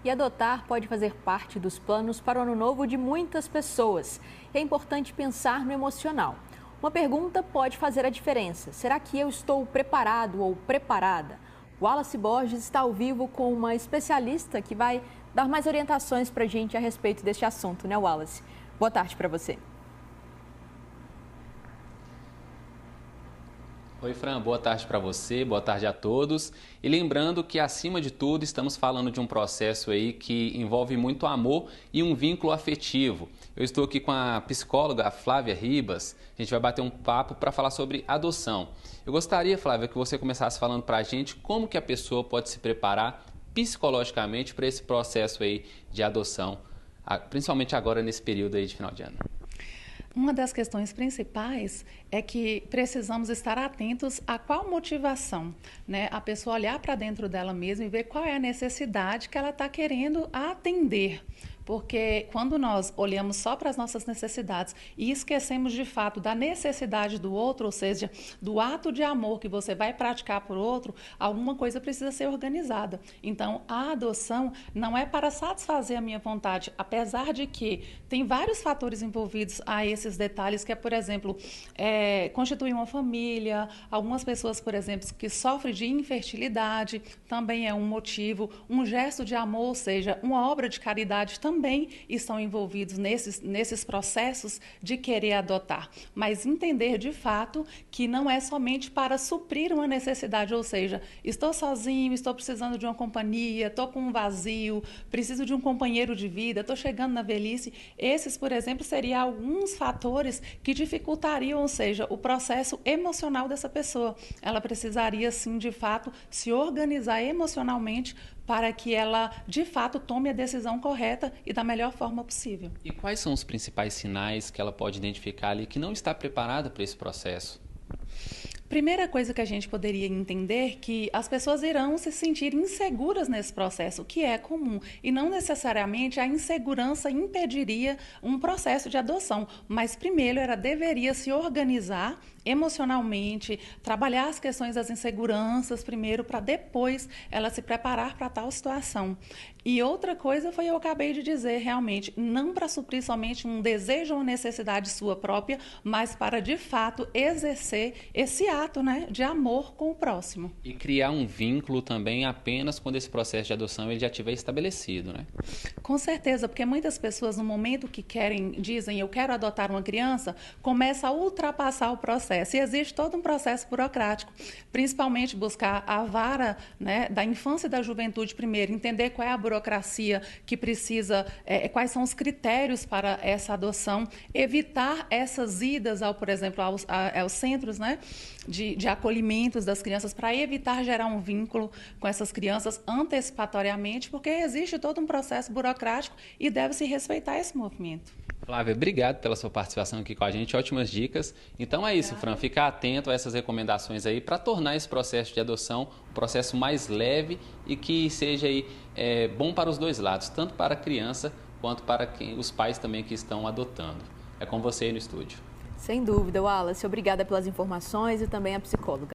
E adotar pode fazer parte dos planos para o ano novo de muitas pessoas. É importante pensar no emocional. Uma pergunta pode fazer a diferença. Será que eu estou preparado ou preparada? Wallace Borges está ao vivo com uma especialista que vai dar mais orientações para a gente a respeito deste assunto, né, Wallace? Boa tarde para você. Oi, Fran, boa tarde para você, boa tarde a todos. E lembrando que, acima de tudo, estamos falando de um processo aí que envolve muito amor e um vínculo afetivo. Eu estou aqui com a psicóloga Flávia Ribas. A gente vai bater um papo para falar sobre adoção. Eu gostaria, Flávia, que você começasse falando para a gente como que a pessoa pode se preparar psicologicamente para esse processo aí de adoção, principalmente agora nesse período aí de final de ano. Uma das questões principais é que precisamos estar atentos a qual motivação, né? A pessoa olhar para dentro dela mesma e ver qual é a necessidade que ela está querendo atender. Porque quando nós olhamos só para as nossas necessidades e esquecemos de fato da necessidade do outro, ou seja, do ato de amor que você vai praticar por outro, alguma coisa precisa ser organizada. Então, a adoção não é para satisfazer a minha vontade, apesar de que tem vários fatores envolvidos a esses detalhes, que é, por exemplo, constituir uma família, algumas pessoas, por exemplo, que sofrem de infertilidade, também é um motivo, um gesto de amor, ou seja, uma obra de caridade também estão envolvidos nesses processos de querer adotar. Mas entender de fato que não é somente para suprir uma necessidade, ou seja, estou sozinho, estou precisando de uma companhia, estou com um vazio, preciso de um companheiro de vida, estou chegando na velhice. Esses, por exemplo, seriam alguns fatores que dificultariam, ou seja, o processo emocional dessa pessoa. Ela precisaria, sim, de fato, se organizar emocionalmente para que ela, de fato, tome a decisão correta e da melhor forma possível. E quais são os principais sinais que ela pode identificar ali que não está preparada para esse processo? Primeira coisa que a gente poderia entender é que as pessoas irão se sentir inseguras nesse processo, que é comum, e não necessariamente a insegurança impediria um processo de adoção, mas primeiro ela deveria se organizar emocionalmente, trabalhar as questões das inseguranças primeiro, para depois ela se preparar para tal situação. E outra coisa foi, eu acabei de dizer, realmente, não para suprir somente um desejo ou necessidade sua própria, mas para, de fato, exercer esse ato, né, de amor com o próximo. E criar um vínculo também apenas quando esse processo de adoção ele já estiver estabelecido, né? Com certeza, porque muitas pessoas, no momento que dizem, eu quero adotar uma criança, começa a ultrapassar o processo. E existe todo um processo burocrático, principalmente buscar a vara, né, da infância e da juventude primeiro, entender qual é a burocracia que precisa, quais são os critérios para essa adoção, evitar essas idas, por exemplo, aos centros, né, de acolhimentos das crianças, para evitar gerar um vínculo com essas crianças antecipatoriamente, porque existe todo um processo burocrático e deve-se respeitar esse movimento. Flávia, obrigado pela sua participação aqui com a gente, ótimas dicas. Então é isso, Fran, ficar atento a essas recomendações aí para tornar esse processo de adoção um processo mais leve e que seja aí, bom para os dois lados, tanto para a criança quanto para os pais também que estão adotando. É com você aí no estúdio. Sem dúvida, Wallace. Obrigada pelas informações e também a psicóloga.